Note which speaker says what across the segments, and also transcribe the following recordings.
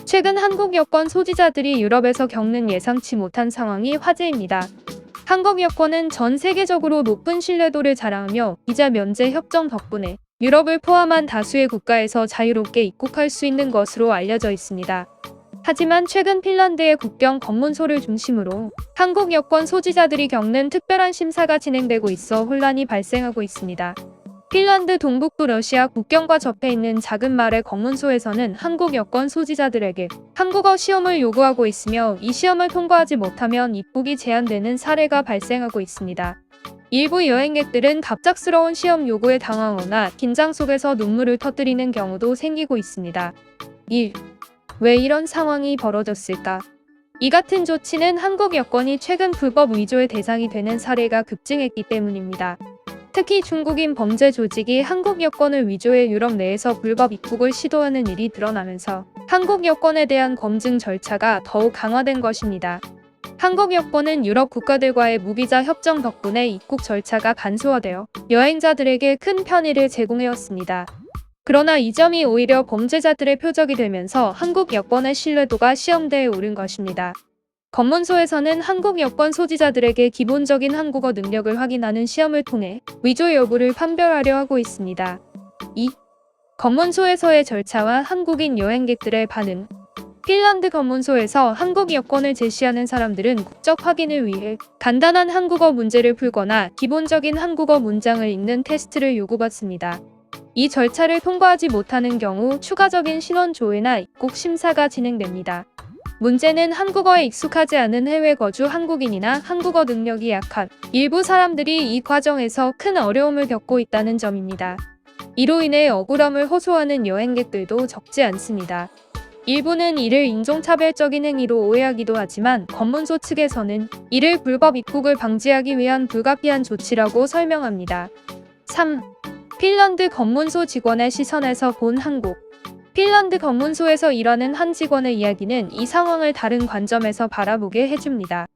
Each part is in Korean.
Speaker 1: 최근 한국 여권 소지자들이 유럽에서 겪는 예상치 못한 상황이 화제입니다. 한국 여권은 전 세계적으로 높은 신뢰도를 자랑하며 비자 면제 협정 덕분에 유럽을 포함한 다수의 국가에서 자유롭게 입국할 수 있는 것으로 알려져 있습니다. 하지만 최근 핀란드의 국경 검문소를 중심으로 한국 여권 소지자들이 겪는 특별한 심사가 진행되고 있어 혼란이 발생하고 있습니다. 핀란드 동북부 러시아 국경과 접해 있는 작은 마을의 검문소에서는 한국 여권 소지자들에게 한국어 시험을 요구하고 있으며 이 시험을 통과하지 못하면 입국이 제한되는 사례가 발생하고 있습니다. 일부 여행객들은 갑작스러운 시험 요구에 당황하거나 긴장 속에서 눈물을 터뜨리는 경우도 생기고 있습니다. 1. 왜 이런 상황이 벌어졌을까? 이 같은 조치는 한국 여권이 최근 불법 위조의 대상이 되는 사례가 급증했기 때문입니다. 특히 중국인 범죄 조직이 한국 여권을 위조해 유럽 내에서 불법 입국을 시도하는 일이 드러나면서 한국 여권에 대한 검증 절차가 더욱 강화된 것입니다. 한국 여권은 유럽 국가들과의 무비자 협정 덕분에 입국 절차가 간소화되어 여행자들에게 큰 편의를 제공해왔습니다. 그러나 이 점이 오히려 범죄자들의 표적이 되면서 한국 여권의 신뢰도가 시험대에 오른 것입니다. 검문소에서는 한국 여권 소지자들에게 기본적인 한국어 능력을 확인하는 시험을 통해 위조 여부를 판별하려 하고 있습니다. 2. 검문소에서의 절차와 한국인 여행객들의 반응. 핀란드 검문소에서 한국 여권을 제시하는 사람들은 국적 확인을 위해 간단한 한국어 문제를 풀거나 기본적인 한국어 문장을 읽는 테스트를 요구받습니다. 이 절차를 통과하지 못하는 경우 추가적인 신원 조회나 입국 심사가 진행됩니다. 문제는 한국어에 익숙하지 않은 해외 거주 한국인이나 한국어 능력이 약한 일부 사람들이 이 과정에서 큰 어려움을 겪고 있다는 점입니다. 이로 인해 억울함을 호소하는 여행객들도 적지 않습니다. 일부는 이를 인종차별적인 행위로 오해하기도 하지만 검문소 측에서는 이를 불법 입국을 방지하기 위한 불가피한 조치라고 설명합니다. 3. 핀란드 검문소 직원의 시선에서 본 한국. 핀란드 검문소에서 일하는 한 직원의 이야기는 이 상황을 다른 관점에서 바라보게 해줍니다.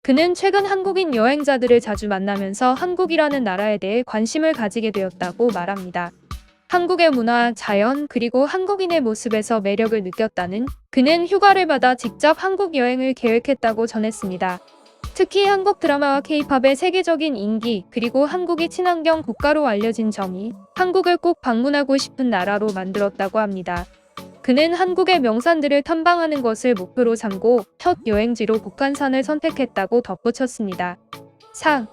Speaker 1: 그는 최근 한국인 여행자들을 자주 만나면서 한국이라는 나라에 대해 관심을 가지게 되었다고 말합니다. 한국의 문화, 자연, 그리고 한국인의 모습에서 매력을 느꼈다는 그는 휴가를 받아 직접 한국 여행을 계획했다고 전했습니다. 특히 한국 드라마와 K-팝의 세계적인 인기, 그리고 한국이 친환경 국가로 알려진 점이 한국을 꼭 방문하고 싶은 나라로 만들었다고 합니다. 그는 한국의 명산들을 탐방하는 것을 목표로 삼고 첫 여행지로 북한산을 선택했다고 덧붙였습니다. 4.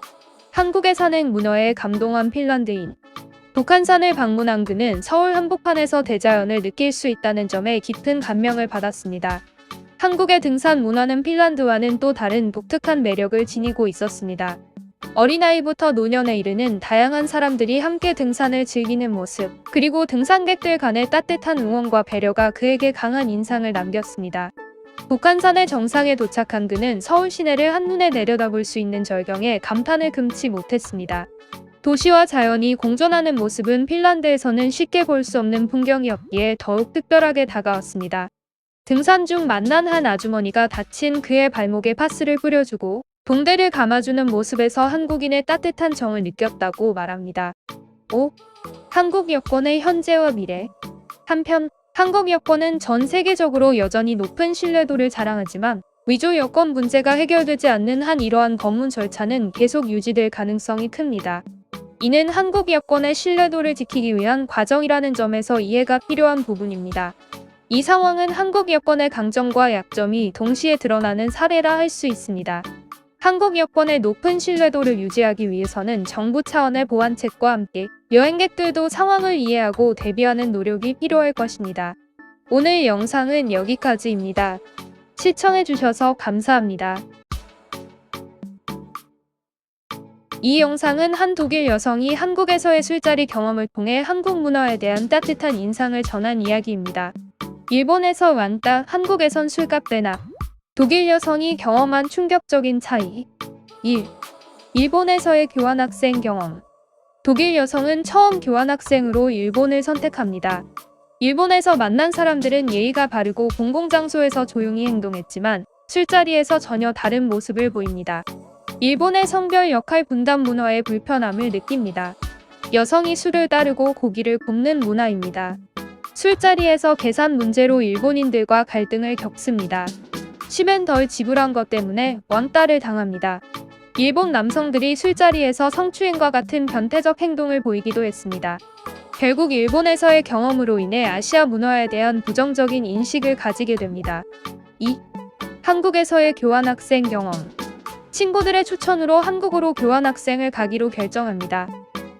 Speaker 1: 한국에 사는 문어에 감동한 핀란드인. 북한산을 방문한 그는 서울 한복판에서 대자연을 느낄 수 있다는 점에 깊은 감명을 받았습니다. 한국의 등산 문화는 핀란드와는 또 다른 독특한 매력을 지니고 있었습니다. 어린아이부터 노년에 이르는 다양한 사람들이 함께 등산을 즐기는 모습, 그리고 등산객들 간의 따뜻한 응원과 배려가 그에게 강한 인상을 남겼습니다. 북한산의 정상에 도착한 그는 서울 시내를 한눈에 내려다볼 수 있는 절경에 감탄을 금치 못했습니다. 도시와 자연이 공존하는 모습은 핀란드에서는 쉽게 볼 수 없는 풍경이었기에 더욱 특별하게 다가왔습니다. 등산 중 만난 한 아주머니가 다친 그의 발목에 파스를 뿌려주고 동대를 감아주는 모습에서 한국인의 따뜻한 정을 느꼈다고 말합니다. 5. 한국 여권의 현재와 미래. 한편 한국 여권은 전 세계적으로 여전히 높은 신뢰도를 자랑하지만 위조 여권 문제가 해결되지 않는 한 이러한 검문 절차는 계속 유지될 가능성이 큽니다. 이는 한국 여권의 신뢰도를 지키기 위한 과정이라는 점에서 이해가 필요한 부분입니다. 이 상황은 한국 여권의 강점과 약점이 동시에 드러나는 사례라 할 수 있습니다. 한국 여권의 높은 신뢰도를 유지하기 위해서는 정부 차원의 보완책과 함께 여행객들도 상황을 이해하고 대비하는 노력이 필요할 것입니다. 오늘 영상은 여기까지입니다. 시청해주셔서 감사합니다. 이 영상은 한 독일 여성이 한국에서의 술자리 경험을 통해 한국 문화에 대한 따뜻한 인상을 전한 이야기입니다. 일본에서 왕따, 한국에선 술값 대납. 독일 여성이 경험한 충격적인 차이. 1. 일본에서의 교환학생 경험. 독일 여성은 처음 교환학생으로 일본을 선택합니다. 일본에서 만난 사람들은 예의가 바르고 공공장소에서 조용히 행동했지만 술자리에서 전혀 다른 모습을 보입니다. 일본의 성별 역할 분담 문화에 불편함을 느낍니다. 여성이 술을 따르고 고기를 굽는 문화입니다. 술자리에서 계산 문제로 일본인들과 갈등을 겪습니다. 10엔 덜 지불한 것 때문에 왕따를 당합니다. 일본 남성들이 술자리에서 성추행과 같은 변태적 행동을 보이기도 했습니다. 결국 일본에서의 경험으로 인해 아시아 문화에 대한 부정적인 인식을 가지게 됩니다. 2. 한국에서의 교환학생 경험. 친구들의 추천으로 한국으로 교환학생을 가기로 결정합니다.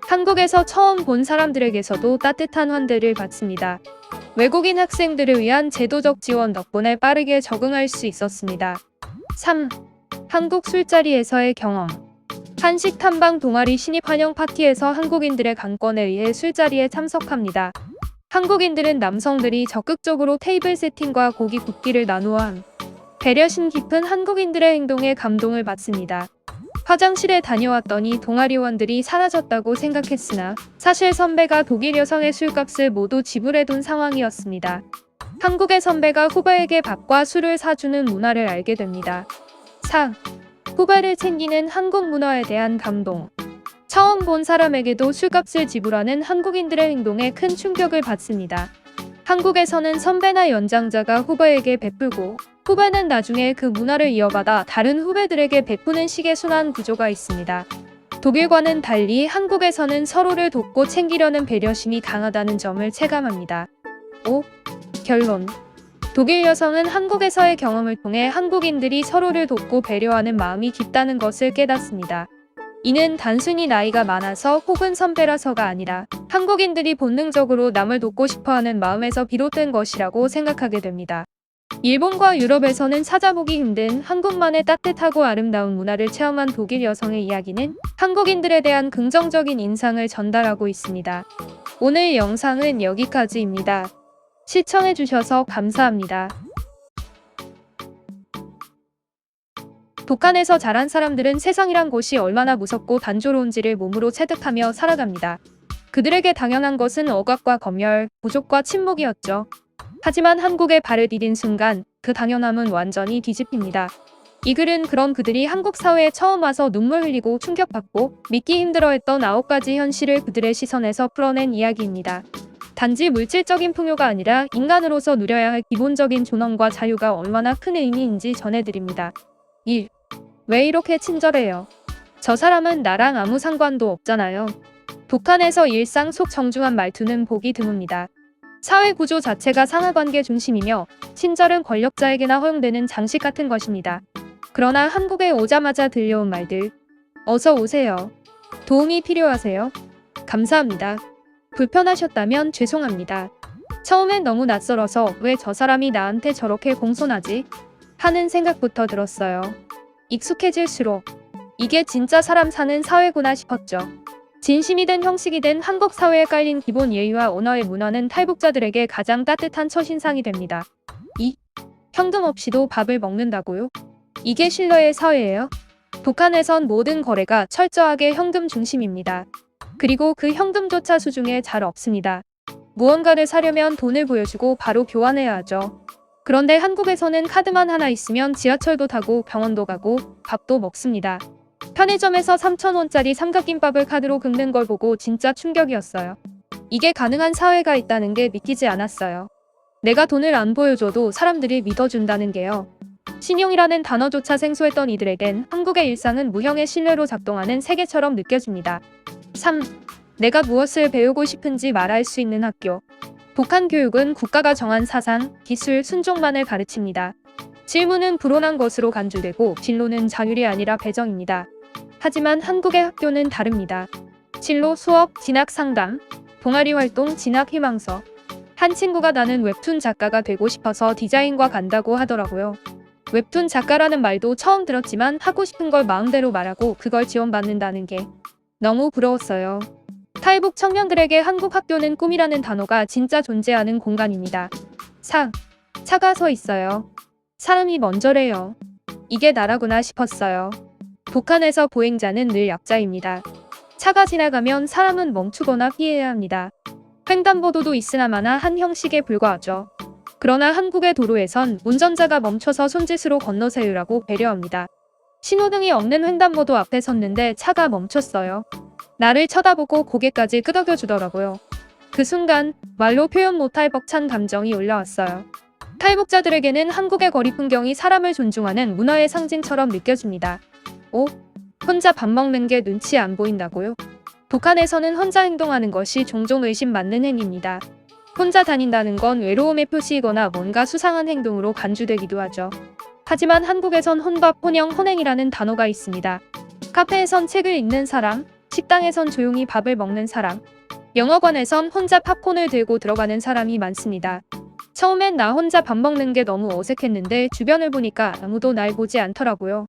Speaker 1: 한국에서 처음 본 사람들에게서도 따뜻한 환대를 받습니다. 외국인 학생들을 위한 제도적 지원 덕분에 빠르게 적응할 수 있었습니다. 3. 한국 술자리에서의 경험. 한식 탐방 동아리 신입 환영 파티에서 한국인들의 강권에 의해 술자리에 참석합니다. 한국인들은 남성들이 적극적으로 테이블 세팅과 고기 굽기를 나누어 함. 배려심 깊은 한국인들의 행동에 감동을 받습니다. 화장실에 다녀왔더니 동아리원들이 사라졌다고 생각했으나 사실 선배가 독일 여성의 술값을 모두 지불해둔 상황이었습니다. 한국의 선배가 후배에게 밥과 술을 사주는 문화를 알게 됩니다. 4. 후배를 챙기는 한국 문화에 대한 감동. 처음 본 사람에게도 술값을 지불하는 한국인들의 행동에 큰 충격을 받습니다. 한국에서는 선배나 연장자가 후배에게 베풀고 후배는 나중에 그 문화를 이어받아 다른 후배들에게 베푸는 식의 순환 구조가 있습니다. 독일과는 달리 한국에서는 서로를 돕고 챙기려는 배려심이 강하다는 점을 체감합니다. 5. 결론. 독일 여성은 한국에서의 경험을 통해 한국인들이 서로를 돕고 배려하는 마음이 깊다는 것을 깨닫습니다. 이는 단순히 나이가 많아서 혹은 선배라서가 아니라 한국인들이 본능적으로 남을 돕고 싶어하는 마음에서 비롯된 것이라고 생각하게 됩니다. 일본과 유럽에서는 찾아보기 힘든 한국만의 따뜻하고 아름다운 문화를 체험한 독일 여성의 이야기는 한국인들에 대한 긍정적인 인상을 전달하고 있습니다. 오늘 영상은 여기까지입니다. 시청해주셔서 감사합니다. 북한에서 자란 사람들은 세상이란 곳이 얼마나 무섭고 단조로운지를 몸으로 체득하며 살아갑니다. 그들에게 당연한 것은 억압과 검열, 부족과 침묵이었죠. 하지만 한국에 발을 디딘 순간 그 당연함은 완전히 뒤집힙니다. 이 글은 그런 그들이 한국 사회에 처음 와서 눈물 흘리고 충격받고 믿기 힘들어했던 9가지 현실을 그들의 시선에서 풀어낸 이야기입니다. 단지 물질적인 풍요가 아니라 인간으로서 누려야 할 기본적인 존엄과 자유가 얼마나 큰 의미인지 전해드립니다. 1. 왜 이렇게 친절해요? 저 사람은 나랑 아무 상관도 없잖아요. 북한에서 일상 속 정중한 말투는 보기 드뭅니다. 사회 구조 자체가 상하관계 중심이며 친절은 권력자에게나 허용되는 장식 같은 것입니다. 그러나 한국에 오자마자 들려온 말들. 어서 오세요. 도움이 필요하세요? 감사합니다. 불편하셨다면 죄송합니다. 처음엔 너무 낯설어서 왜 저 사람이 나한테 저렇게 공손하지? 하는 생각부터 들었어요. 익숙해질수록 이게 진짜 사람 사는 사회구나 싶었죠. 진심이든 형식이든 한국 사회에 깔린 기본 예의와 언어의 문화는 탈북자들에게 가장 따뜻한 첫인상이 됩니다. 2. 현금 없이도 밥을 먹는다고요? 이게 신뢰의 사회예요? 북한에선 모든 거래가 철저하게 현금 중심입니다. 그리고 그 현금조차 수중에 잘 없습니다. 무언가를 사려면 돈을 보여주고 바로 교환해야 하죠. 그런데 한국에서는 카드만 하나 있으면 지하철도 타고 병원도 가고 밥도 먹습니다. 편의점에서 3,000원짜리 삼각김밥을 카드로 긁는 걸 보고 진짜 충격이었어요. 이게 가능한 사회가 있다는 게 믿기지 않았어요. 내가 돈을 안 보여줘도 사람들이 믿어준다는 게요. 신용이라는 단어조차 생소했던 이들에겐 한국의 일상은 무형의 신뢰로 작동하는 세계처럼 느껴집니다. 3. 내가 무엇을 배우고 싶은지 말할 수 있는 학교. 북한 교육은 국가가 정한 사상, 기술, 순종만을 가르칩니다. 질문은 불온한 것으로 간주되고 진로는 자율이 아니라 배정입니다. 하지만 한국의 학교는 다릅니다. 진로, 수업, 진학 상담, 동아리 활동, 진학 희망서. 한 친구가 나는 웹툰 작가가 되고 싶어서 디자인과 간다고 하더라고요. 웹툰 작가라는 말도 처음 들었지만 하고 싶은 걸 마음대로 말하고 그걸 지원받는다는 게 너무 부러웠어요. 탈북 청년들에게 한국 학교는 꿈이라는 단어가 진짜 존재하는 공간입니다. 4. 차가 서 있어요. 사람이 먼저래요. 이게 나라구나 싶었어요. 북한에서 보행자는 늘 약자입니다. 차가 지나가면 사람은 멈추거나 피해야 합니다. 횡단보도도 있으나마나 한 형식에 불과하죠. 그러나 한국의 도로에선 운전자가 멈춰서 손짓으로 건너세요라고 배려합니다. 신호등이 없는 횡단보도 앞에 섰는데 차가 멈췄어요. 나를 쳐다보고 고개까지 끄덕여 주더라고요. 그 순간 말로 표현 못할 벅찬 감정이 올라왔어요. 탈북자들에게는 한국의 거리 풍경이 사람을 존중하는 문화의 상징처럼 느껴집니다. 오, 혼자 밥 먹는 게 눈치 안 보인다고요? 북한에서는 혼자 행동하는 것이 종종 의심받는 행위입니다. 혼자 다닌다는 건 외로움의 표시이거나 뭔가 수상한 행동으로 간주되기도 하죠. 하지만 한국에선 혼밥, 혼영, 혼행이라는 단어가 있습니다. 카페에선 책을 읽는 사람, 식당에선 조용히 밥을 먹는 사람, 영화관에선 혼자 팝콘을 들고 들어가는 사람이 많습니다. 처음엔 나 혼자 밥 먹는 게 너무 어색했는데 주변을 보니까 아무도 날 보지 않더라고요.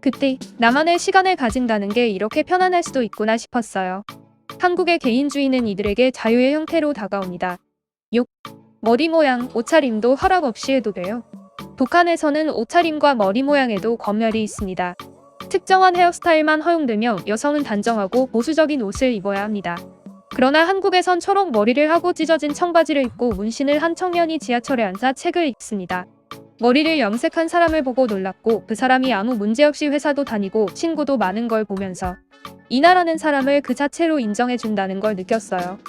Speaker 1: 그때 나만의 시간을 가진다는 게 이렇게 편안할 수도 있구나 싶었어요. 한국의 개인주의는 이들에게 자유의 형태로 다가옵니다. 6. 머리 모양, 옷차림도 허락 없이 해도 돼요. 북한에서는 옷차림과 머리 모양에도 검열이 있습니다. 특정한 헤어스타일만 허용되며 여성은 단정하고 보수적인 옷을 입어야 합니다. 그러나 한국에선 초록 머리를 하고 찢어진 청바지를 입고 문신을 한 청년이 지하철에 앉아 책을 읽습니다. 머리를 염색한 사람을 보고 놀랐고 그 사람이 아무 문제없이 회사도 다니고 친구도 많은 걸 보면서 이 나라는 사람을 그 자체로 인정해준다는 걸 느꼈어요.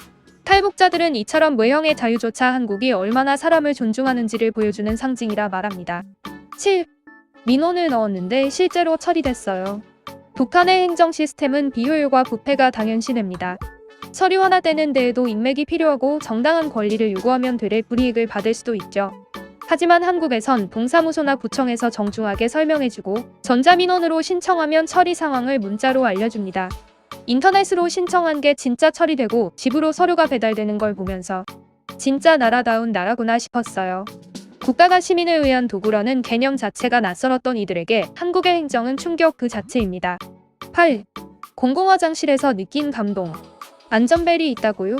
Speaker 1: 탈북자들은 이처럼 외형의 자유조차 한국이 얼마나 사람을 존중하는지를 보여주는 상징이라 말합니다. 7. 민원을 넣었는데 실제로 처리됐어요. 북한의 행정 시스템은 비효율과 부패가 당연시됩니다. 서류 하나 떼는 데에도 인맥이 필요하고 정당한 권리를 요구하면 되레 불이익을 받을 수도 있죠. 하지만 한국에선 동사무소나 구청에서 정중하게 설명해주고 전자민원으로 신청하면 처리 상황을 문자로 알려줍니다. 인터넷으로 신청한 게 진짜 처리되고 집으로 서류가 배달되는 걸 보면서 진짜 나라다운 나라구나 싶었어요. 국가가 시민을 위한 도구라는 개념 자체가 낯설었던 이들에게 한국의 행정은 충격 그 자체입니다. 8. 공공화장실에서 느낀 감동. 안전벨이 있다고요?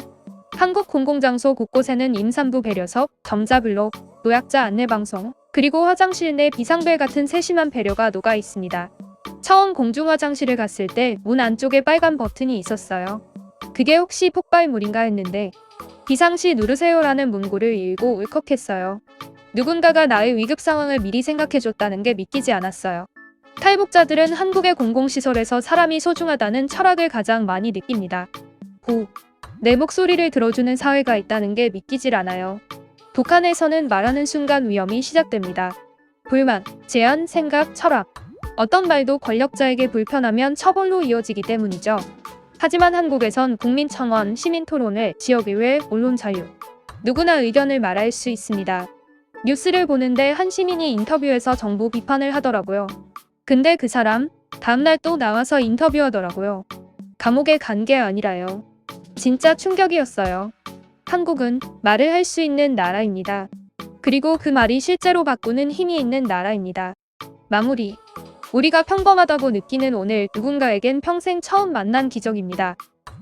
Speaker 1: 한국 공공장소 곳곳에는 임산부 배려석, 점자블록, 노약자 안내방송, 그리고 화장실 내 비상벨 같은 세심한 배려가 녹아 있습니다. 처음 공중화장실을 갔을 때 문 안쪽에 빨간 버튼이 있었어요. 그게 혹시 폭발물인가 했는데 비상시 누르세요라는 문구를 읽고 울컥했어요. 누군가가 나의 위급 상황을 미리 생각해줬다는 게 믿기지 않았어요. 탈북자들은 한국의 공공시설에서 사람이 소중하다는 철학을 가장 많이 느낍니다. 9. 내 목소리를 들어주는 사회가 있다는 게 믿기질 않아요. 북한에서는 말하는 순간 위험이 시작됩니다. 불만, 제안, 생각, 철학. 어떤 말도 권력자에게 불편하면 처벌로 이어지기 때문이죠. 하지만 한국에선 국민청원, 시민토론회, 지역의회, 언론 자유. 누구나 의견을 말할 수 있습니다. 뉴스를 보는데 한 시민이 인터뷰에서 정부 비판을 하더라고요. 근데 그 사람 다음날 또 나와서 인터뷰하더라고요. 감옥에 간 게 아니라요. 진짜 충격이었어요. 한국은 말을 할 수 있는 나라입니다. 그리고 그 말이 실제로 바꾸는 힘이 있는 나라입니다. 마무리. 우리가 평범하다고 느끼는 오늘 누군가에겐 평생 처음 만난 기적입니다.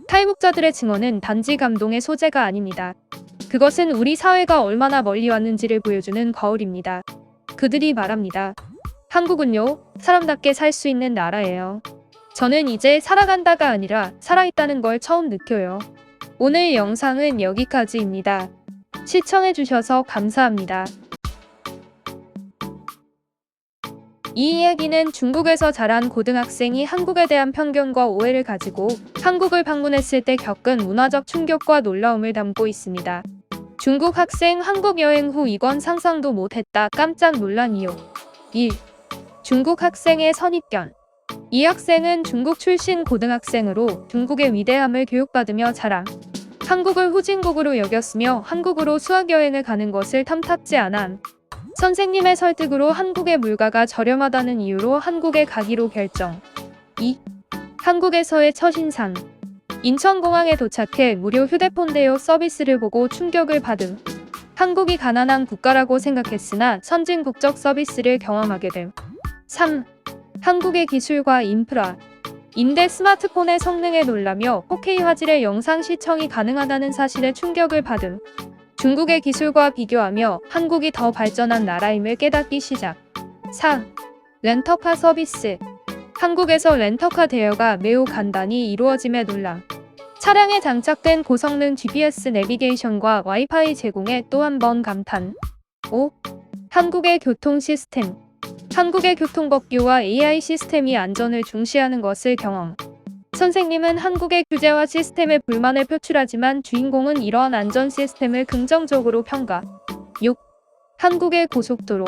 Speaker 1: 탈북자들의 증언은 단지 감동의 소재가 아닙니다. 그것은 우리 사회가 얼마나 멀리 왔는지를 보여주는 거울입니다. 그들이 말합니다. 한국은요, 사람답게 살 수 있는 나라예요. 저는 이제 살아간다가 아니라 살아있다는 걸 처음 느껴요. 오늘 영상은 여기까지입니다. 시청해주셔서 감사합니다. 이 이야기는 중국에서 자란 고등학생이 한국에 대한 편견과 오해를 가지고 한국을 방문했을 때 겪은 문화적 충격과 놀라움을 담고 있습니다. 중국 학생 한국 여행 후 이건 상상도 못했다 깜짝 놀란 이유. 1. 중국 학생의 선입견. 이 학생은 중국 출신 고등학생으로 중국의 위대함을 교육받으며 자라 한국을 후진국으로 여겼으며 한국으로 수학여행을 가는 것을 탐탁지 않아 선생님의 설득으로 한국의 물가가 저렴하다는 이유로 한국에 가기로 결정. 2. 한국에서의 첫인상. 인천공항에 도착해 무료 휴대폰 대여 서비스를 보고 충격을 받음. 한국이 가난한 국가라고 생각했으나 선진국적 서비스를 경험하게 됨. 3. 한국의 기술과 인프라. 인대 스마트폰의 성능에 놀라며 4K 화질의 영상 시청이 가능하다는 사실에 충격을 받음. 중국의 기술과 비교하며 한국이 더 발전한 나라임을 깨닫기 시작. 4. 렌터카 서비스. 한국에서 렌터카 대여가 매우 간단히 이루어짐에 놀람. 차량에 장착된 고성능 GPS 내비게이션과 와이파이 제공에 또 한 번 감탄. 5. 한국의 교통 시스템. 한국의 교통법규와 AI 시스템이 안전을 중시하는 것을 경험. 선생님은 한국의 규제와 시스템에 불만을 표출하지만 주인공은 이러한 안전 시스템을 긍정적으로 평가. 6. 한국의 고속도로.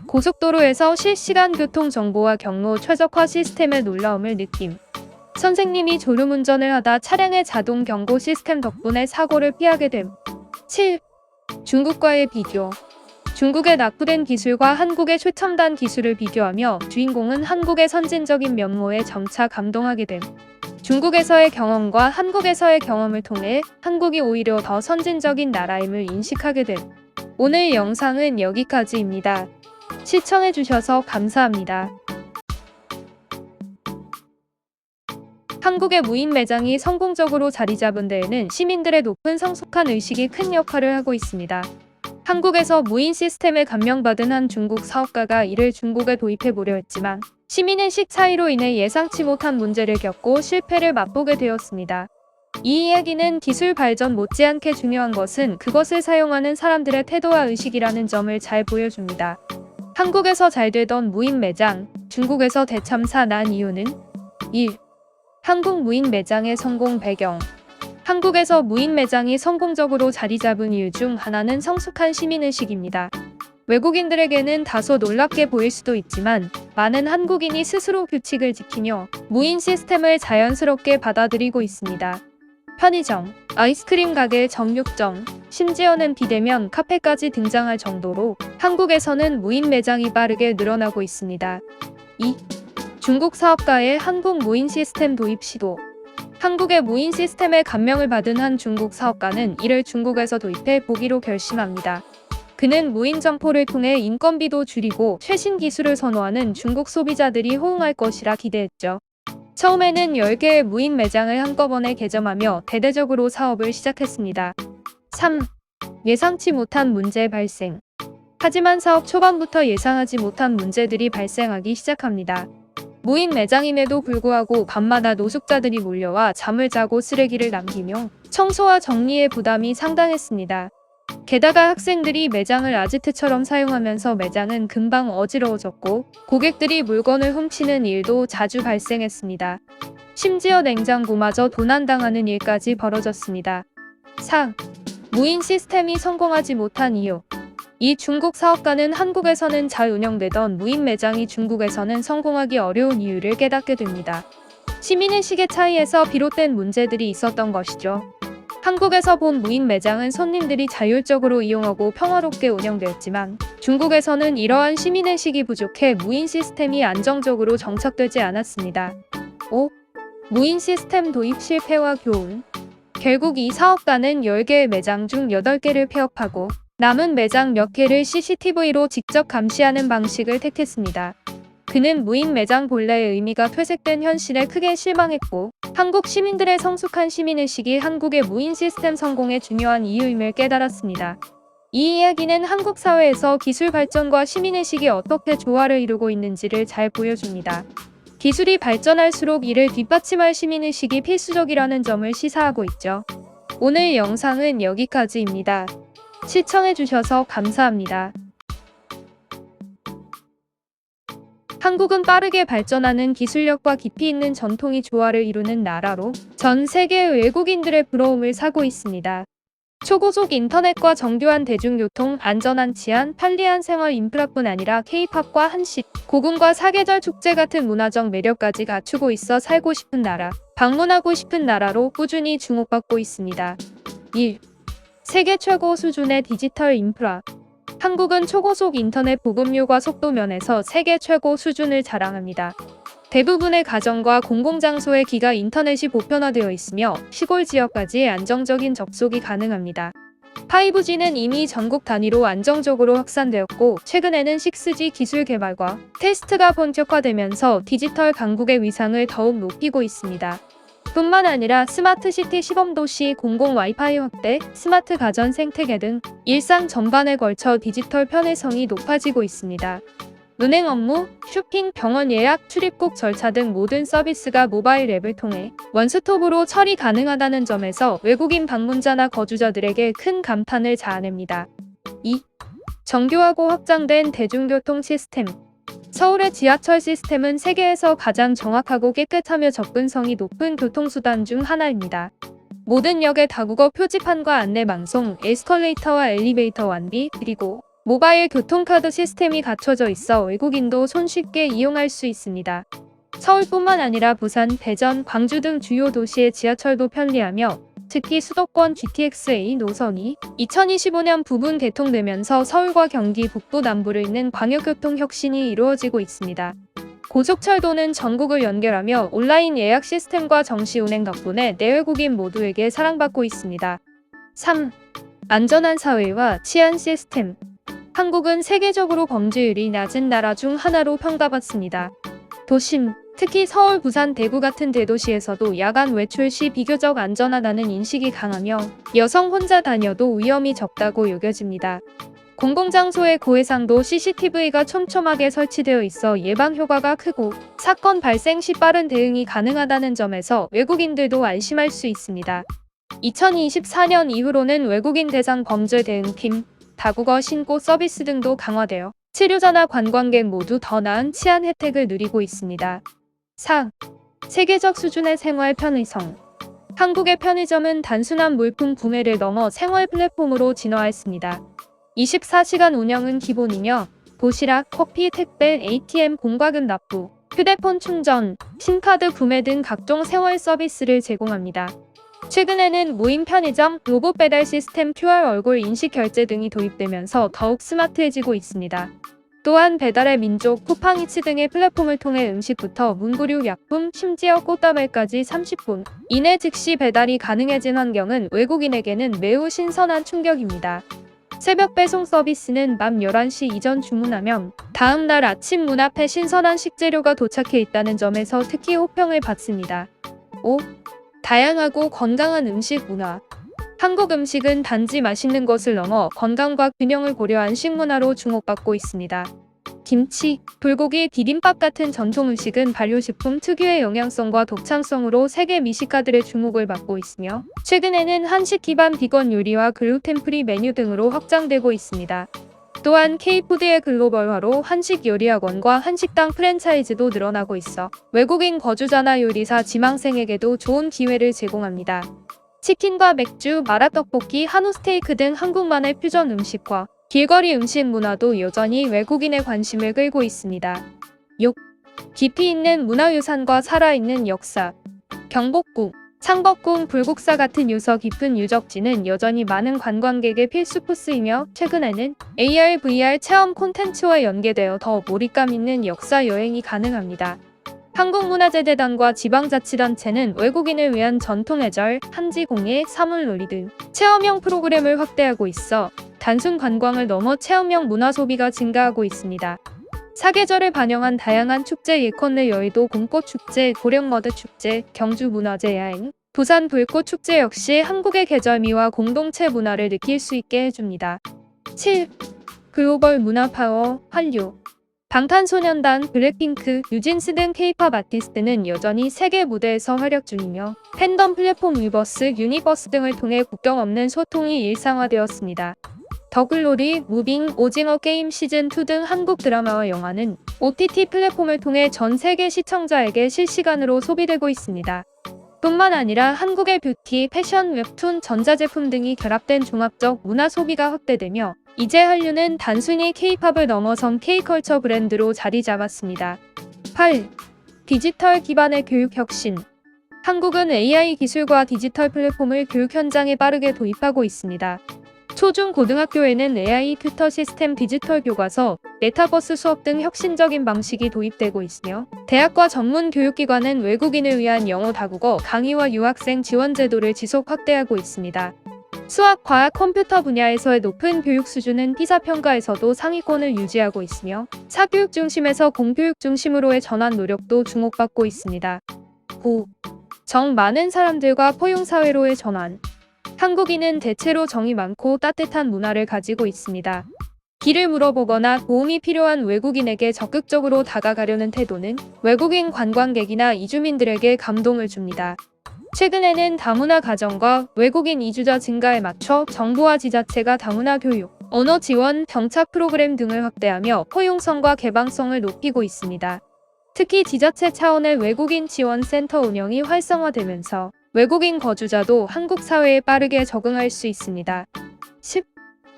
Speaker 1: 고속도로에서 실시간 교통 정보와 경로 최적화 시스템의 놀라움을 느낌. 선생님이 졸음운전을 하다 차량의 자동 경고 시스템 덕분에 사고를 피하게 됨. 7. 중국과의 비교. 중국의 낙후된 기술과 한국의 최첨단 기술을 비교하며 주인공은 한국의 선진적인 면모에 점차 감동하게 됨. 중국에서의 경험과 한국에서의 경험을 통해 한국이 오히려 더 선진적인 나라임을 인식하게 됨. 오늘 영상은 여기까지입니다. 시청해주셔서 감사합니다. 한국의 무인 매장이 성공적으로 자리 잡은 데에는 시민들의 높은 성숙한 의식이 큰 역할을 하고 있습니다. 한국에서 무인 시스템에 감명받은 한 중국 사업가가 이를 중국에 도입해보려 했지만 시민의식 차이로 인해 예상치 못한 문제를 겪고 실패를 맛보게 되었습니다. 이 이야기는 기술 발전 못지않게 중요한 것은 그것을 사용하는 사람들의 태도와 의식이라는 점을 잘 보여줍니다. 한국에서 잘 되던 무인 매장, 중국에서 대참사 난 이유는 1. 한국 무인 매장의 성공 배경. 한국에서 무인 매장이 성공적으로 자리 잡은 이유 중 하나는 성숙한 시민의식입니다. 외국인들에게는 다소 놀랍게 보일 수도 있지만 많은 한국인이 스스로 규칙을 지키며 무인 시스템을 자연스럽게 받아들이고 있습니다. 편의점, 아이스크림 가게, 정육점, 심지어는 비대면 카페까지 등장할 정도로 한국에서는 무인 매장이 빠르게 늘어나고 있습니다. 2. 중국 사업가의 한국 무인 시스템 도입 시도. 한국의 무인 시스템에 감명을 받은 한 중국 사업가는 이를 중국에서 도입해 보기로 결심합니다. 그는 무인 점포를 통해 인건비도 줄이고 최신 기술을 선호하는 중국 소비자들이 호응할 것이라 기대했죠. 처음에는 10개의 무인 매장을 한꺼번에 개점하며 대대적으로 사업을 시작했습니다. 3. 예상치 못한 문제 발생. 하지만 사업 초반부터 예상하지 못한 문제들이 발생하기 시작합니다. 무인 매장임에도 불구하고 밤마다 노숙자들이 몰려와 잠을 자고 쓰레기를 남기며 청소와 정리의 부담이 상당했습니다. 게다가 학생들이 매장을 아지트처럼 사용하면서 매장은 금방 어지러워졌고 고객들이 물건을 훔치는 일도 자주 발생했습니다. 심지어 냉장고마저 도난당하는 일까지 벌어졌습니다. 4. 무인 시스템이 성공하지 못한 이유. 이 중국 사업가는 한국에서는 잘 운영되던 무인 매장이 중국에서는 성공하기 어려운 이유를 깨닫게 됩니다. 시민의식의 차이에서 비롯된 문제들이 있었던 것이죠. 한국에서 본 무인 매장은 손님들이 자율적으로 이용하고 평화롭게 운영되었지만 중국에서는 이러한 시민의식이 부족해 무인 시스템이 안정적으로 정착되지 않았습니다. 5. 무인 시스템 도입 실패와 교훈. 결국 이 사업가는 10개의 매장 중 8개를 폐업하고 남은 매장 몇 개를 CCTV로 직접 감시하는 방식을 택했습니다. 그는 무인 매장 본래의 의미가 퇴색된 현실에 크게 실망했고 한국 시민들의 성숙한 시민의식이 한국의 무인 시스템 성공의 중요한 이유임을 깨달았습니다. 이 이야기는 한국 사회에서 기술 발전과 시민의식이 어떻게 조화를 이루고 있는지를 잘 보여줍니다. 기술이 발전할수록 이를 뒷받침할 시민의식이 필수적이라는 점을 시사하고 있죠. 오늘 영상은 여기까지입니다. 시청해주셔서 감사합니다. 한국은 빠르게 발전하는 기술력과 깊이 있는 전통이 조화를 이루는 나라로 전 세계 외국인들의 부러움을 사고 있습니다. 초고속 인터넷과 정교한 대중교통, 안전한 치안, 편리한 생활 인프라뿐 아니라 K-팝과 한식, 고궁과 사계절 축제 같은 문화적 매력까지 갖추고 있어 살고 싶은 나라, 방문하고 싶은 나라로 꾸준히 주목받고 있습니다. 1. 세계 최고 수준의 디지털 인프라. 한국은 초고속 인터넷 보급률과 속도 면에서 세계 최고 수준을 자랑합니다. 대부분의 가정과 공공장소에 기가 인터넷이 보편화되어 있으며 시골 지역까지 안정적인 접속이 가능합니다. 5G는 이미 전국 단위로 안정적으로 확산되었고 최근에는 6G 기술 개발과 테스트가 본격화되면서 디지털 강국의 위상을 더욱 높이고 있습니다. 뿐만 아니라 스마트시티 시범도시, 공공 와이파이 확대, 스마트 가전 생태계 등 일상 전반에 걸쳐 디지털 편의성이 높아지고 있습니다. 은행 업무, 쇼핑, 병원 예약, 출입국 절차 등 모든 서비스가 모바일 앱을 통해 원스톱으로 처리 가능하다는 점에서 외국인 방문자나 거주자들에게 큰 감탄을 자아냅니다. 2. 정교하고 확장된 대중교통 시스템. 서울의 지하철 시스템은 세계에서 가장 정확하고 깨끗하며 접근성이 높은 교통수단 중 하나입니다. 모든 역의 다국어 표지판과 안내 방송, 에스컬레이터와 엘리베이터 완비, 그리고 모바일 교통카드 시스템이 갖춰져 있어 외국인도 손쉽게 이용할 수 있습니다. 서울뿐만 아니라 부산, 대전, 광주 등 주요 도시의 지하철도 편리하며 특히 수도권 GTX-A 노선이 2025년 부분 개통되면서 서울과 경기 북부 남부를 잇는 광역교통 혁신이 이루어지고 있습니다. 고속철도는 전국을 연결하며 온라인 예약 시스템과 정시 운행 덕분에 내외국인 모두에게 사랑받고 있습니다. 3. 안전한 사회와 치안 시스템. 한국은 세계적으로 범죄율이 낮은 나라 중 하나로 평가받습니다. 도심, 특히 서울, 부산, 대구 같은 대도시에서도 야간 외출 시 비교적 안전하다는 인식이 강하며 여성 혼자 다녀도 위험이 적다고 여겨집니다. 공공장소의 고해상도 CCTV가 촘촘하게 설치되어 있어 예방 효과가 크고 사건 발생 시 빠른 대응이 가능하다는 점에서 외국인들도 안심할 수 있습니다. 2024년 이후로는 외국인 대상 범죄 대응팀, 다국어 신고 서비스 등도 강화되어 치료자나 관광객 모두 더 나은 치안 혜택을 누리고 있습니다. 4. 세계적 수준의 생활 편의성. 한국의 편의점은 단순한 물품 구매를 넘어 생활 플랫폼으로 진화했습니다. 24시간 운영은 기본이며 도시락, 커피, 택배, ATM 공과금 납부, 휴대폰 충전, 심카드 구매 등 각종 생활 서비스를 제공합니다. 최근에는 무인 편의점, 로봇 배달 시스템, QR 얼굴 인식 결제 등이 도입되면서 더욱 스마트해지고 있습니다. 또한 배달의 민족, 쿠팡이츠 등의 플랫폼을 통해 음식부터 문구류, 약품, 심지어 꽃다발까지 30분 이내 즉시 배달이 가능해진 환경은 외국인에게는 매우 신선한 충격입니다. 새벽 배송 서비스는 밤 11시 이전 주문하면 다음 날 아침 문 앞에 신선한 식재료가 도착해 있다는 점에서 특히 호평을 받습니다. 5. 다양하고 건강한 음식 문화. 한국 음식은 단지 맛있는 것을 넘어 건강과 균형을 고려한 식문화로 주목받고 있습니다. 김치, 불고기, 비빔밥 같은 전통 음식은 발효식품 특유의 영양성과 독창성으로 세계 미식가들의 주목을 받고 있으며 최근에는 한식 기반 비건 요리와 글루텐 프리 메뉴 등으로 확장되고 있습니다. 또한 K푸드의 글로벌화로 한식 요리학원과 한식당 프랜차이즈도 늘어나고 있어 외국인 거주자나 요리사 지망생에게도 좋은 기회를 제공합니다. 치킨과 맥주, 마라떡볶이, 한우 스테이크 등 한국만의 퓨전 음식과 길거리 음식 문화도 여전히 외국인의 관심을 끌고 있습니다. 6. 깊이 있는 문화유산과 살아있는 역사. 경복궁, 창덕궁, 불국사 같은 유서 깊은 유적지는 여전히 많은 관광객의 필수 코스이며 최근에는 AR, VR 체험 콘텐츠와 연계되어 더 몰입감 있는 역사 여행이 가능합니다. 한국문화재재단과 지방자치단체는 외국인을 위한 전통예절, 한지공예, 사물놀이 등 체험형 프로그램을 확대하고 있어 단순 관광을 넘어 체험형 문화 소비가 증가하고 있습니다. 사계절을 반영한 다양한 축제 예컨대 여의도 곰꽃축제, 고령머드축제, 경주문화재 야행, 부산 불꽃축제 역시 한국의 계절미와 공동체 문화를 느낄 수 있게 해줍니다. 7. 글로벌 문화 파워, 한류. 방탄소년단, 블랙핑크, 뉴진스 등 K-팝 아티스트는 여전히 세계 무대에서 활약 중이며 팬덤 플랫폼 위버스, 유니버스 등을 통해 국경 없는 소통이 일상화되었습니다. 더글로리, 무빙, 오징어 게임 시즌2 등 한국 드라마와 영화는 OTT 플랫폼을 통해 전 세계 시청자에게 실시간으로 소비되고 있습니다. 뿐만 아니라 한국의 뷰티, 패션, 웹툰, 전자제품 등이 결합된 종합적 문화 소비가 확대되며 이제 한류는 단순히 K-팝을 넘어선 K-컬처 브랜드로 자리 잡았습니다. 8. 디지털 기반의 교육 혁신. 한국은 AI 기술과 디지털 플랫폼을 교육 현장에 빠르게 도입하고 있습니다. 초중 고등학교에는 AI 튜터 시스템, 디지털 교과서, 메타버스 수업 등 혁신적인 방식이 도입되고 있으며 대학과 전문 교육기관은 외국인을 위한 영어 다국어 강의와 유학생 지원 제도를 지속 확대하고 있습니다. 수학, 과학, 컴퓨터 분야에서의 높은 교육 수준은 피사 평가에서도 상위권을 유지하고 있으며 사교육 중심에서 공교육 중심으로의 전환 노력도 주목받고 있습니다. 9. 정 많은 사람들과 포용사회로의 전환. 한국인은 대체로 정이 많고 따뜻한 문화를 가지고 있습니다. 길을 물어보거나 도움이 필요한 외국인에게 적극적으로 다가가려는 태도는 외국인 관광객이나 이주민들에게 감동을 줍니다. 최근에는 다문화 가정과 외국인 이주자 증가에 맞춰 정부와 지자체가 다문화 교육, 언어 지원, 정착 프로그램 등을 확대하며 포용성과 개방성을 높이고 있습니다. 특히 지자체 차원의 외국인 지원 센터 운영이 활성화되면서 외국인 거주자도 한국 사회에 빠르게 적응할 수 있습니다. 10.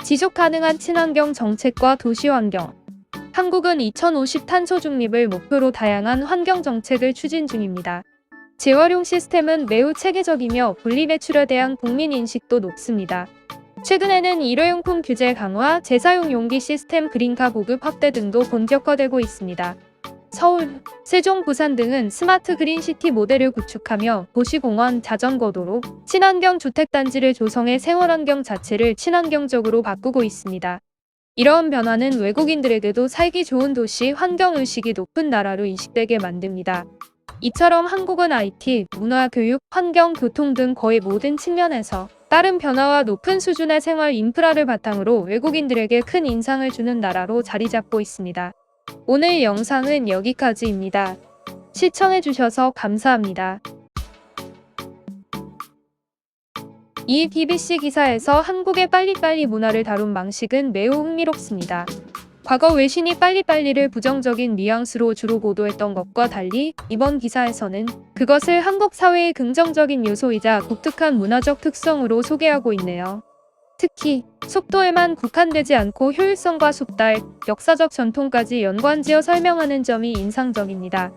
Speaker 1: 지속 가능한 친환경 정책과 도시 환경. 한국은 2050 탄소 중립을 목표로 다양한 환경 정책을 추진 중입니다. 재활용 시스템은 매우 체계적이며 분리배출에 대한 국민 인식도 높습니다. 최근에는 일회용품 규제 강화, 재사용 용기 시스템 그린카 보급 확대 등도 본격화되고 있습니다. 서울, 세종, 부산 등은 스마트 그린시티 모델을 구축하며 도시공원, 자전거도로, 친환경 주택단지를 조성해 생활환경 자체를 친환경적으로 바꾸고 있습니다. 이러한 변화는 외국인들에게도 살기 좋은 도시, 환경의식이 높은 나라로 인식되게 만듭니다. 이처럼 한국은 IT, 문화, 교육, 환경, 교통 등 거의 모든 측면에서 빠른 변화와 높은 수준의 생활 인프라를 바탕으로 외국인들에게 큰 인상을 주는 나라로 자리 잡고 있습니다. 오늘 영상은 여기까지입니다. 시청해주셔서 감사합니다. 이 BBC 기사에서 한국의 빨리빨리 문화를 다룬 방식은 매우 흥미롭습니다. 과거 외신이 빨리빨리를 부정적인 뉘앙스로 주로 보도했던 것과 달리 이번 기사에서는 그것을 한국 사회의 긍정적인 요소이자 독특한 문화적 특성으로 소개하고 있네요. 특히 속도에만 국한되지 않고 효율성과 숙달, 역사적 전통까지 연관지어 설명하는 점이 인상적입니다.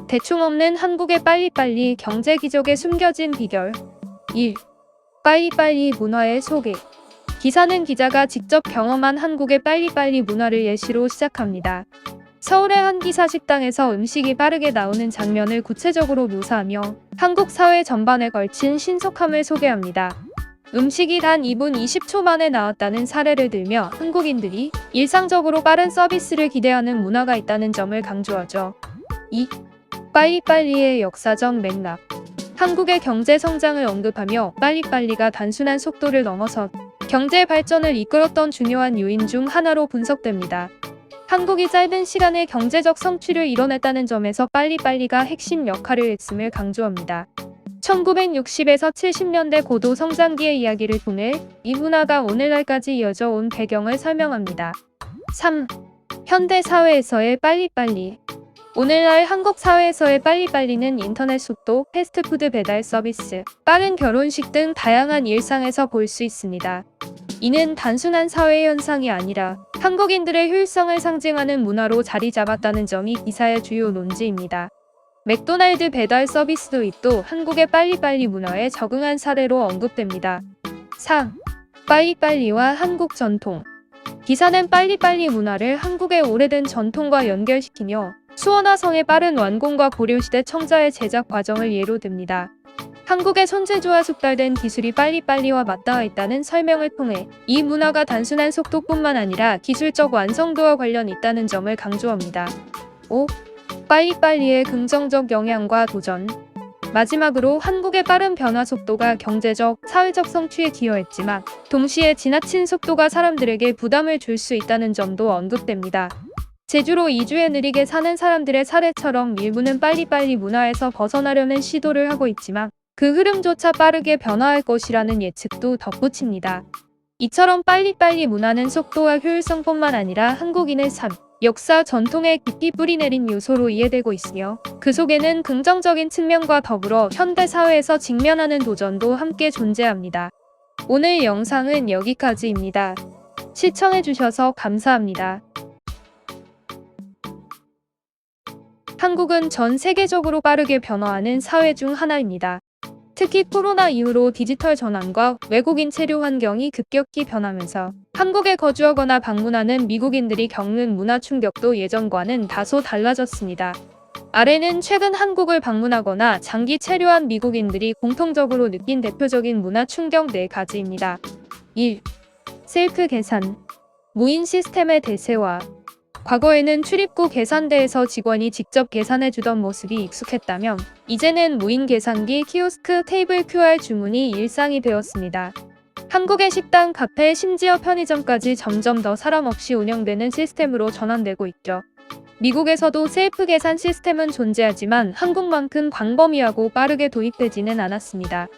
Speaker 1: 대충 없는 한국의 빨리빨리 경제 기적에 숨겨진 비결. 1. 빨리빨리 문화의 소개. 기사는 기자가 직접 경험한 한국의 빨리빨리 문화를 예시로 시작합니다. 서울의 한 기사 식당에서 음식이 빠르게 나오는 장면을 구체적으로 묘사하며 한국 사회 전반에 걸친 신속함을 소개합니다. 음식이 단 2분 20초 만에 나왔다는 사례를 들며 한국인들이 일상적으로 빠른 서비스를 기대하는 문화가 있다는 점을 강조하죠. 2. 빨리빨리의 역사적 맥락. 한국의 경제 성장을 언급하며 빨리빨리가 단순한 속도를 넘어서 경제 발전을 이끌었던 중요한 요인 중 하나로 분석됩니다. 한국이 짧은 시간에 경제적 성취를 이뤄냈다는 점에서 빨리빨리가 핵심 역할을 했음을 강조합니다. 1960에서 70년대 고도 성장기의 이야기를 통해 이 문화가 오늘날까지 이어져 온 배경을 설명합니다. 3. 현대 사회에서의 빨리빨리. 오늘날 한국 사회에서의 빨리빨리는 인터넷 속도, 패스트푸드 배달 서비스, 빠른 결혼식 등 다양한 일상에서 볼 수 있습니다. 이는 단순한 사회 현상이 아니라 한국인들의 효율성을 상징하는 문화로 자리 잡았다는 점이 기사의 주요 논지입니다. 맥도날드 배달 서비스 도입도 한국의 빨리빨리 문화에 적응한 사례로 언급됩니다. 4. 빨리빨리와 한국 전통. 기사는 빨리빨리 문화를 한국의 오래된 전통과 연결시키며 수원화성의 빠른 완공과 고려시대 청자의 제작 과정을 예로 듭니다. 한국의 손재주와 숙달된 기술이 빨리빨리와 맞닿아 있다는 설명을 통해 이 문화가 단순한 속도뿐만 아니라 기술적 완성도와 관련 있다는 점을 강조합니다. 5. 빨리빨리의 긍정적 영향과 도전. 마지막으로 한국의 빠른 변화 속도가 경제적, 사회적 성취에 기여했지만 동시에 지나친 속도가 사람들에게 부담을 줄 수 있다는 점도 언급됩니다. 제주로 이주해 느리게 사는 사람들의 사례처럼 일부는 빨리빨리 문화에서 벗어나려는 시도를 하고 있지만 그 흐름조차 빠르게 변화할 것이라는 예측도 덧붙입니다. 이처럼 빨리빨리 문화는 속도와 효율성뿐만 아니라 한국인의 삶, 역사, 전통에 깊이 뿌리내린 요소로 이해되고 있으며 그 속에는 긍정적인 측면과 더불어 현대 사회에서 직면하는 도전도 함께 존재합니다. 오늘 영상은 여기까지입니다. 시청해주셔서 감사합니다. 한국은 전 세계적으로 빠르게 변화하는 사회 중 하나입니다. 특히 코로나 이후로 디지털 전환과 외국인 체류 환경이 급격히 변하면서 한국에 거주하거나 방문하는 미국인들이 겪는 문화 충격도 예전과는 다소 달라졌습니다. 아래는 최근 한국을 방문하거나 장기 체류한 미국인들이 공통적으로 느낀 대표적인 문화 충격 4가지입니다. 1. 셀프 계산. 무인 시스템의 대세화. 과거에는 출입구 계산대에서 직원이 직접 계산해주던 모습이 익숙했다면 이제는 무인 계산기, 키오스크, 테이블 QR 주문이 일상이 되었습니다. 한국의 식당, 카페, 심지어 편의점까지 점점 더 사람 없이 운영되는 시스템으로 전환되고 있죠. 미국에서도 셀프 계산 시스템은 존재하지만 한국만큼 광범위하고 빠르게 도입되지는 않았습니다.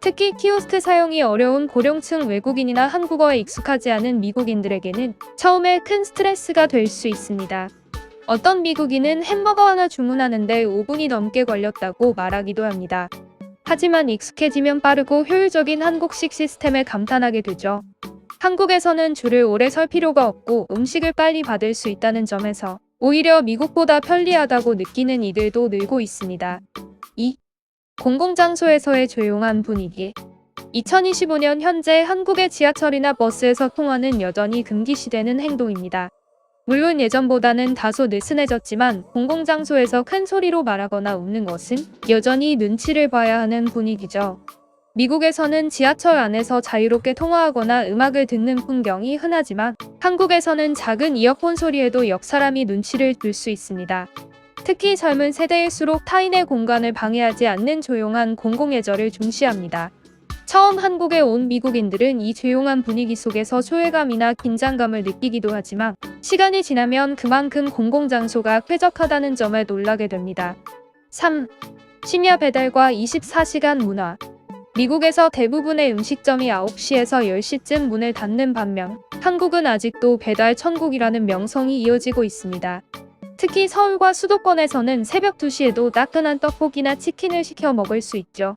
Speaker 1: 특히 키오스크 사용이 어려운 고령층 외국인이나 한국어에 익숙하지 않은 미국인들에게는 처음에 큰 스트레스가 될 수 있습니다. 어떤 미국인은 햄버거 하나 주문하는데 5분이 넘게 걸렸다고 말하기도 합니다. 하지만 익숙해지면 빠르고 효율적인 한국식 시스템에 감탄하게 되죠. 한국에서는 줄을 오래 설 필요가 없고 음식을 빨리 받을 수 있다는 점에서 오히려 미국보다 편리하다고 느끼는 이들도 늘고 있습니다. 2. 공공장소에서의 조용한 분위기. 2025년 현재 한국의 지하철이나 버스에서 통화는 여전히 금기시되는 행동입니다. 물론 예전보다는 다소 느슨해졌지만 공공장소에서 큰 소리로 말하거나 웃는 것은 여전히 눈치를 봐야 하는 분위기죠. 미국에서는 지하철 안에서 자유롭게 통화하거나 음악을 듣는 풍경이 흔하지만 한국에서는 작은 이어폰 소리에도 옆 사람이 눈치를 줄 수 있습니다. 특히 젊은 세대일수록 타인의 공간을 방해하지 않는 조용한 공공예절을 중시합니다. 처음 한국에 온 미국인들은 이 조용한 분위기 속에서 소외감이나 긴장감을 느끼기도 하지만 시간이 지나면 그만큼 공공장소가 쾌적하다는 점에 놀라게 됩니다. 3. 심야 배달과 24시간 문화. 미국에서 대부분의 음식점이 9시에서 10시쯤 문을 닫는 반면 한국은 아직도 배달 천국이라는 명성이 이어지고 있습니다. 특히 서울과 수도권에서는 새벽 2시에도 따끈한 떡볶이나 치킨을 시켜 먹을 수 있죠.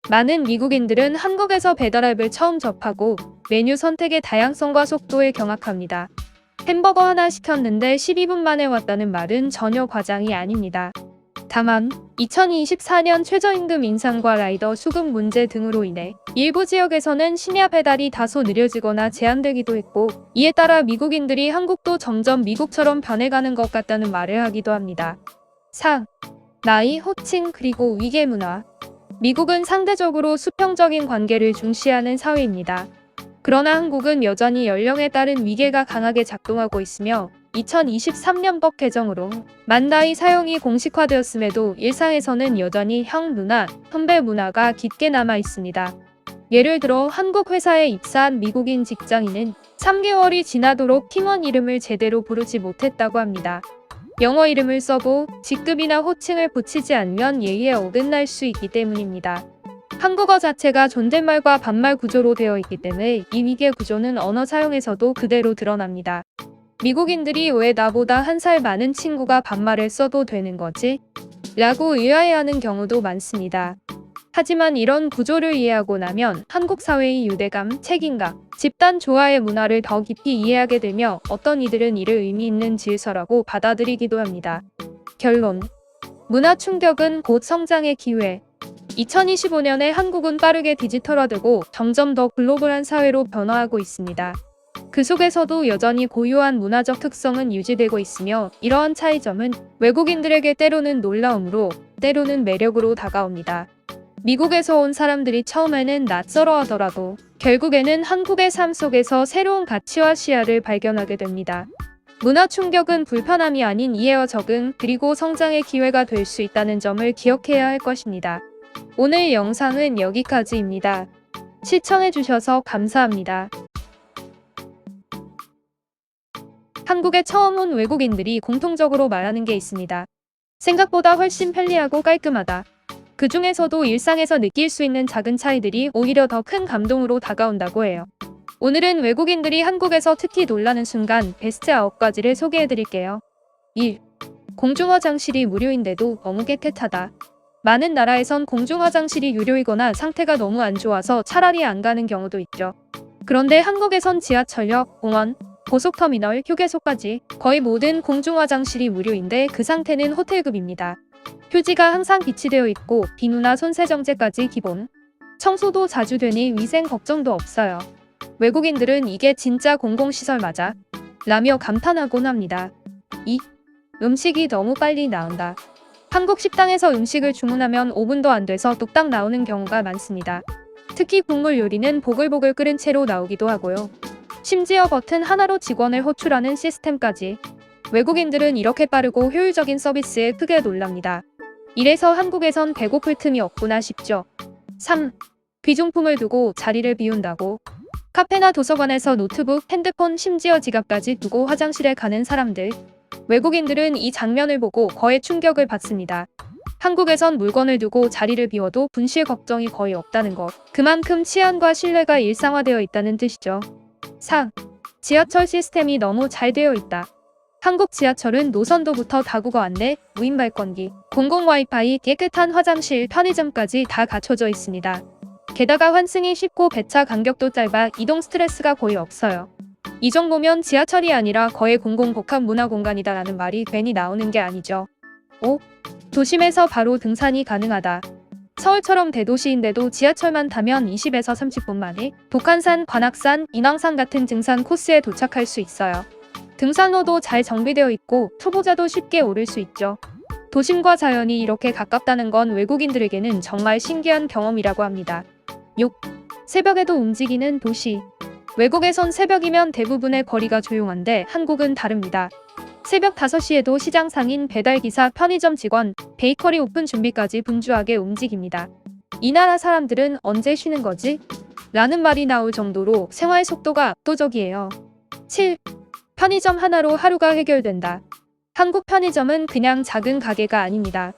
Speaker 1: 많은 미국인들은 한국에서 배달앱을 처음 접하고 메뉴 선택의 다양성과 속도에 경악합니다. 햄버거 하나 시켰는데 12분 만에 왔다는 말은 전혀 과장이 아닙니다. 다만 2024년 최저임금 인상과 라이더 수급 문제 등으로 인해 일부 지역에서는 심야 배달이 다소 느려지거나 제한되기도 했고, 이에 따라 미국인들이 한국도 점점 미국처럼 변해가는 것 같다는 말을 하기도 합니다. 4. 나이, 호칭, 그리고 위계 문화. 미국은 상대적으로 수평적인 관계를 중시하는 사회입니다. 그러나 한국은 여전히 연령에 따른 위계가 강하게 작동하고 있으며 2023년법 개정으로 만 나이 사용이 공식화되었음에도 일상에서는 여전히 형 누나, 선배 문화가 깊게 남아 있습니다. 예를 들어 한국 회사에 입사한 미국인 직장인은 3개월이 지나도록 팀원 이름을 제대로 부르지 못했다고 합니다. 영어 이름을 써도 직급이나 호칭을 붙이지 않으면 예의에 어긋날 수 있기 때문입니다. 한국어 자체가 존댓말과 반말 구조로 되어 있기 때문에 이 위계 구조는 언어 사용에서도 그대로 드러납니다. 미국인들이 왜 나보다 한 살 많은 친구가 반말을 써도 되는 거지? 라고 의아해하는 경우도 많습니다. 하지만 이런 구조를 이해하고 나면 한국 사회의 유대감, 책임감, 집단 조화의 문화를 더 깊이 이해하게 되며 어떤 이들은 이를 의미 있는 질서라고 받아들이기도 합니다. 결론. 문화 충격은 곧 성장의 기회. 2025년에 한국은 빠르게 디지털화되고 점점 더 글로벌한 사회로 변화하고 있습니다. 그 속에서도 여전히 고유한 문화적 특성은 유지되고 있으며 이러한 차이점은 외국인들에게 때로는 놀라움으로, 때로는 매력으로 다가옵니다. 미국에서 온 사람들이 처음에는 낯설어 하더라도 결국에는 한국의 삶 속에서 새로운 가치와 시야를 발견하게 됩니다. 문화 충격은 불편함이 아닌 이해와 적응, 그리고 성장의 기회가 될 수 있다는 점을 기억해야 할 것입니다. 오늘 영상은 여기까지입니다. 시청해주셔서 감사합니다. 한국에 처음 온 외국인들이 공통적으로 말하는 게 있습니다. 생각보다 훨씬 편리하고 깔끔하다. 그 중에서도 일상에서 느낄 수 있는 작은 차이들이 오히려 더 큰 감동으로 다가온다고 해요. 오늘은 외국인들이 한국에서 특히 놀라는 순간 베스트 9가지를 소개해드릴게요. 1. 공중화장실이 무료인데도 너무 깨끗하다. 많은 나라에선 공중화장실이 유료이거나 상태가 너무 안 좋아서 차라리 안 가는 경우도 있죠. 그런데 한국에선 지하철역, 공원, 고속터미널, 휴게소까지 거의 모든 공중화장실이 무료인데 그 상태는 호텔급입니다. 휴지가 항상 비치되어 있고 비누나 손세정제까지 기본. 청소도 자주 되니 위생 걱정도 없어요. 외국인들은 이게 진짜 공공시설 맞아? 라며 감탄하곤 합니다. 2. 음식이 너무 빨리 나온다. 한국 식당에서 음식을 주문하면 5분도 안 돼서 뚝딱 나오는 경우가 많습니다. 특히 국물 요리는 보글보글 끓은 채로 나오기도 하고요. 심지어 버튼 하나로 직원을 호출하는 시스템까지. 외국인들은 이렇게 빠르고 효율적인 서비스에 크게 놀랍니다. 이래서 한국에선 배고플 틈이 없구나 싶죠. 3. 귀중품을 두고 자리를 비운다고. 카페나 도서관에서 노트북, 핸드폰, 심지어 지갑까지 두고 화장실에 가는 사람들. 외국인들은 이 장면을 보고 거의 충격을 받습니다. 한국에선 물건을 두고 자리를 비워도 분실 걱정이 거의 없다는 것. 그만큼 치안과 신뢰가 일상화되어 있다는 뜻이죠. 4. 지하철 시스템이 너무 잘 되어 있다. 한국 지하철은 노선도부터 다국어 안내, 무인 발권기, 공공 와이파이, 깨끗한 화장실, 편의점까지 다 갖춰져 있습니다. 게다가 환승이 쉽고 배차 간격도 짧아 이동 스트레스가 거의 없어요. 이 정도면 지하철이 아니라 거의 공공복합 문화공간이다라는 말이 괜히 나오는 게 아니죠. 5. 도심에서 바로 등산이 가능하다. 서울처럼 대도시인데도 지하철만 타면 20에서 30분 만에 독한산, 관악산, 인왕산 같은 등산 코스에 도착할 수 있어요. 등산로도 잘 정비되어 있고 초보자도 쉽게 오를 수 있죠. 도심과 자연이 이렇게 가깝다는 건 외국인들에게는 정말 신기한 경험이라고 합니다. 6. 새벽에도 움직이는 도시. 외국에선 새벽이면 대부분의 거리가 조용한데 한국은 다릅니다. 새벽 5시에도 시장 상인, 배달기사, 편의점 직원, 베이커리 오픈 준비까지 분주하게 움직입니다. 이 나라 사람들은 언제 쉬는 거지? 라는 말이 나올 정도로 생활 속도가 압도적이에요. 7. 편의점 하나로 하루가 해결된다. 한국 편의점은 그냥 작은 가게가 아닙니다.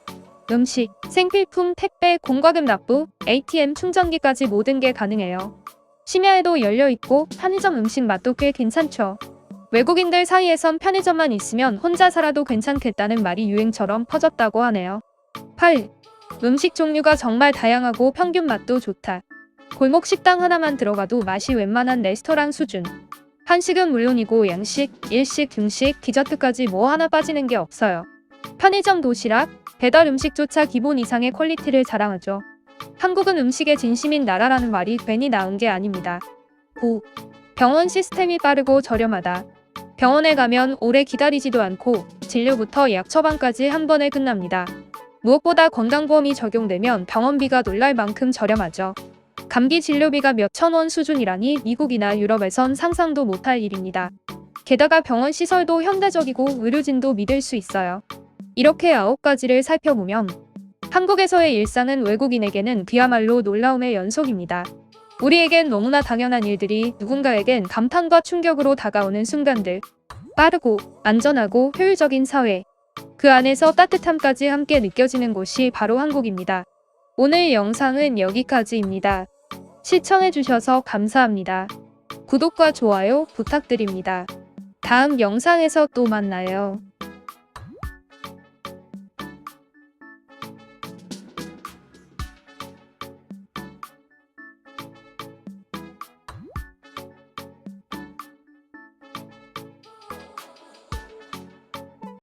Speaker 1: 음식, 생필품, 택배, 공과금 납부, ATM 충전기까지 모든 게 가능해요. 심야에도 열려있고 편의점 음식 맛도 꽤 괜찮죠. 외국인들 사이에선 편의점만 있으면 혼자 살아도 괜찮겠다는 말이 유행처럼 퍼졌다고 하네요. 8. 음식 종류가 정말 다양하고 평균 맛도 좋다. 골목 식당 하나만 들어가도 맛이 웬만한 레스토랑 수준. 한식은 물론이고 양식, 일식, 중식, 디저트까지 뭐 하나 빠지는 게 없어요. 편의점 도시락, 배달 음식조차 기본 이상의 퀄리티를 자랑하죠. 한국은 음식에 진심인 나라라는 말이 괜히 나온 게 아닙니다. 9. 병원 시스템이 빠르고 저렴하다. 병원에 가면 오래 기다리지도 않고 진료부터 약 처방까지 한 번에 끝납니다. 무엇보다 건강보험이 적용되면 병원비가 놀랄 만큼 저렴하죠. 감기 진료비가 몇천 원 수준이라니 미국이나 유럽에선 상상도 못할 일입니다. 게다가 병원 시설도 현대적이고 의료진도 믿을 수 있어요. 이렇게 9가지를 살펴보면 한국에서의 일상은 외국인에게는 그야말로 놀라움의 연속입니다. 우리에겐 너무나 당연한 일들이 누군가에겐 감탄과 충격으로 다가오는 순간들. 빠르고 안전하고 효율적인 사회. 그 안에서 따뜻함까지 함께 느껴지는 곳이 바로 한국입니다. 오늘 영상은 여기까지입니다. 시청해주셔서 감사합니다. 구독과 좋아요 부탁드립니다. 다음 영상에서 또 만나요.